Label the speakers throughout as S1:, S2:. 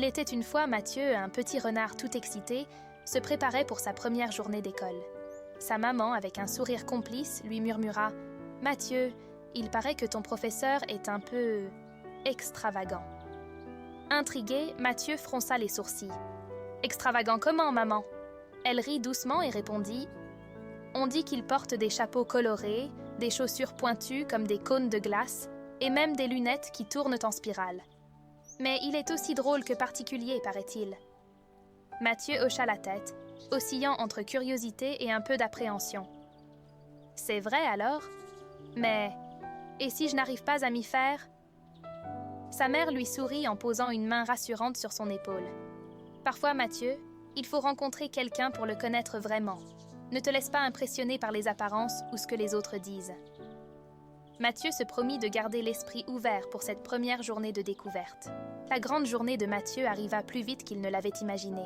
S1: Il était une fois Mathieu, un petit renard tout excité, se préparait pour sa première journée d'école. Sa maman, avec un sourire complice, lui murmura « Mathieu, il paraît que ton professeur est un peu... extravagant. » Intrigué, Mathieu fronça les sourcils. « Extravagant comment, maman ?» Elle rit doucement et répondit « On dit qu'il porte des chapeaux colorés, des chaussures pointues comme des cônes de glace, et même des lunettes qui tournent en spirale. Mais il est aussi drôle que particulier, paraît-il. » Mathieu hocha la tête, oscillant entre curiosité et un peu d'appréhension. « C'est vrai alors? Mais... et si je n'arrive pas à m'y faire ?» Sa mère lui sourit en posant une main rassurante sur son épaule. « Parfois, Mathieu, il faut rencontrer quelqu'un pour le connaître vraiment. Ne te laisse pas impressionner par les apparences ou ce que les autres disent. » Mathieu se promit de garder l'esprit ouvert pour cette première journée de découverte. La grande journée de Mathieu arriva plus vite qu'il ne l'avait imaginé.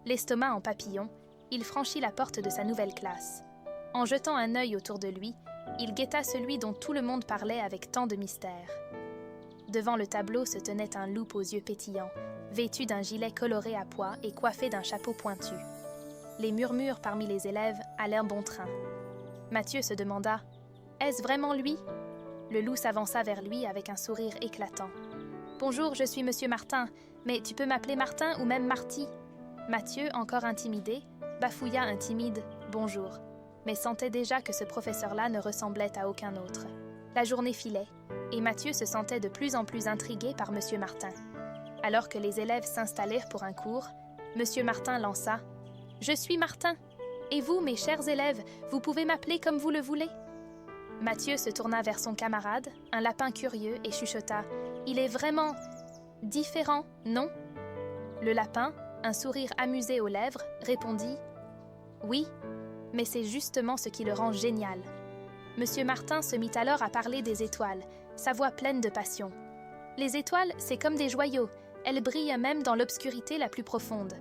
S1: L'estomac en papillon, il franchit la porte de sa nouvelle classe. En jetant un œil autour de lui, il guetta celui dont tout le monde parlait avec tant de mystère. Devant le tableau se tenait un loup aux yeux pétillants, vêtu d'un gilet coloré à pois et coiffé d'un chapeau pointu. Les murmures parmi les élèves allèrent bon train. Mathieu se demanda « Est-ce vraiment lui ?» Le loup s'avança vers lui avec un sourire éclatant. « Bonjour, je suis Monsieur Martin, mais tu peux m'appeler Martin ou même Marty. » Mathieu, encore intimidé, bafouilla un timide « bonjour », mais sentait déjà que ce professeur-là ne ressemblait à aucun autre. La journée filait, et Mathieu se sentait de plus en plus intrigué par Monsieur Martin. Alors que les élèves s'installèrent pour un cours, Monsieur Martin lança « Je suis Martin, et vous, mes chers élèves, vous pouvez m'appeler comme vous le voulez. » Mathieu se tourna vers son camarade, un lapin curieux, et chuchota « Il est vraiment... différent, non ?» Le lapin, un sourire amusé aux lèvres, répondit « Oui, mais c'est justement ce qui le rend génial. » Monsieur Martin se mit alors à parler des étoiles, sa voix pleine de passion. Les étoiles, c'est comme des joyaux, elles brillent même dans l'obscurité la plus profonde.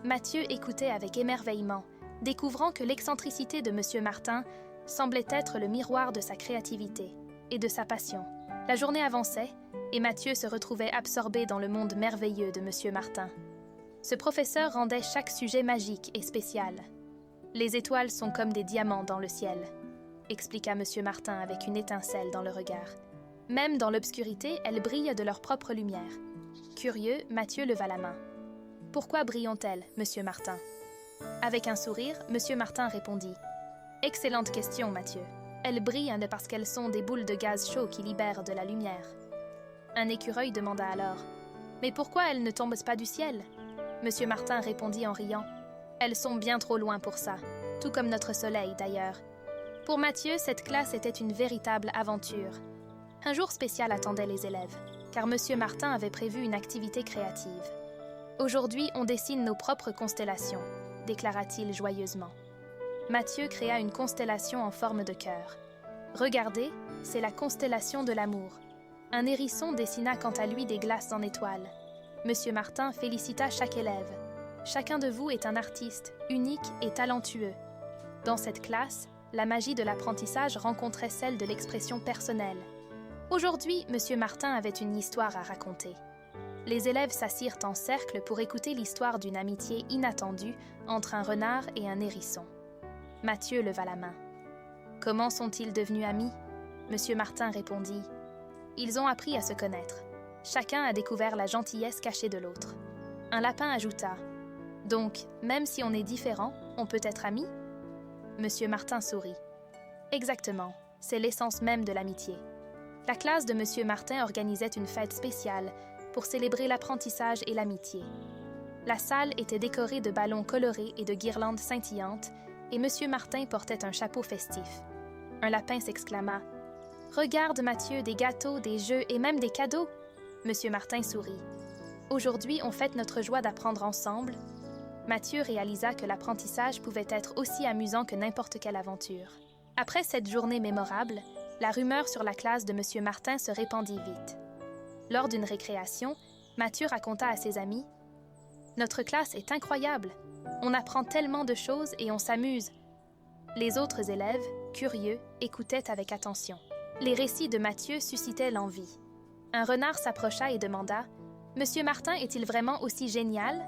S1: Mathieu écoutait avec émerveillement, découvrant que l'excentricité de Monsieur Martin semblait être le miroir de sa créativité et de sa passion. La journée avançait, et Mathieu se retrouvait absorbé dans le monde merveilleux de Monsieur Martin. Ce professeur rendait chaque sujet magique et spécial. « Les étoiles sont comme des diamants dans le ciel », expliqua Monsieur Martin avec une étincelle dans le regard. « Même dans l'obscurité, elles brillent de leur propre lumière. » Curieux, Mathieu leva la main. « Pourquoi brillent-elles, Monsieur Martin ?» Avec un sourire, Monsieur Martin répondit « Excellente question, Mathieu. Elles brillent parce qu'elles sont des boules de gaz chaud qui libèrent de la lumière. » Un écureuil demanda alors « Mais pourquoi elles ne tombent pas du ciel ?» Monsieur Martin répondit en riant « Elles sont bien trop loin pour ça, tout comme notre soleil d'ailleurs. » Pour Mathieu, cette classe était une véritable aventure. Un jour spécial attendait les élèves, car Monsieur Martin avait prévu une activité créative. « Aujourd'hui, on dessine nos propres constellations », déclara-t-il joyeusement. Mathieu créa une constellation en forme de cœur. « Regardez, c'est la constellation de l'amour. » Un hérisson dessina quant à lui des glaces en étoiles. Monsieur Martin félicita chaque élève. « Chacun de vous est un artiste, unique et talentueux. » Dans cette classe, la magie de l'apprentissage rencontrait celle de l'expression personnelle. Aujourd'hui, Monsieur Martin avait une histoire à raconter. Les élèves s'assirent en cercle pour écouter l'histoire d'une amitié inattendue entre un renard et un hérisson. Mathieu leva la main. « Comment sont-ils devenus amis ?» Monsieur Martin répondit. « Ils ont appris à se connaître. Chacun a découvert la gentillesse cachée de l'autre. » Un lapin ajouta. « Donc, même si on est différent, on peut être amis ?» Monsieur Martin sourit. « Exactement, c'est l'essence même de l'amitié. » La classe de Monsieur Martin organisait une fête spéciale pour célébrer l'apprentissage et l'amitié. La salle était décorée de ballons colorés et de guirlandes scintillantes, et Monsieur Martin portait un chapeau festif. Un lapin s'exclama « Regarde, Mathieu, des gâteaux, des jeux et même des cadeaux !» Monsieur Martin sourit. « Aujourd'hui, on fête notre joie d'apprendre ensemble. » Mathieu réalisa que l'apprentissage pouvait être aussi amusant que n'importe quelle aventure. Après cette journée mémorable, la rumeur sur la classe de Monsieur Martin se répandit vite. Lors d'une récréation, Mathieu raconta à ses amis « Notre classe est incroyable. On apprend tellement de choses et on s'amuse. » Les autres élèves, curieux, écoutaient avec attention. Les récits de Mathieu suscitaient l'envie. Un renard s'approcha et demanda « Monsieur Martin est-il vraiment aussi génial ?»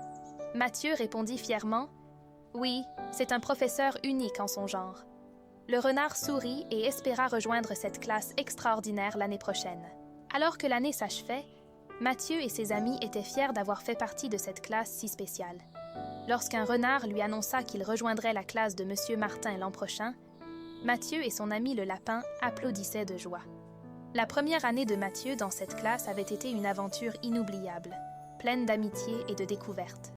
S1: Mathieu répondit fièrement « Oui, c'est un professeur unique en son genre. » Le renard sourit et espéra rejoindre cette classe extraordinaire l'année prochaine. Alors que l'année s'achevait, Mathieu et ses amis étaient fiers d'avoir fait partie de cette classe si spéciale. Lorsqu'un renard lui annonça qu'il rejoindrait la classe de Monsieur Martin l'an prochain, Mathieu et son ami le lapin applaudissaient de joie. La première année de Mathieu dans cette classe avait été une aventure inoubliable, pleine d'amitié et de découvertes.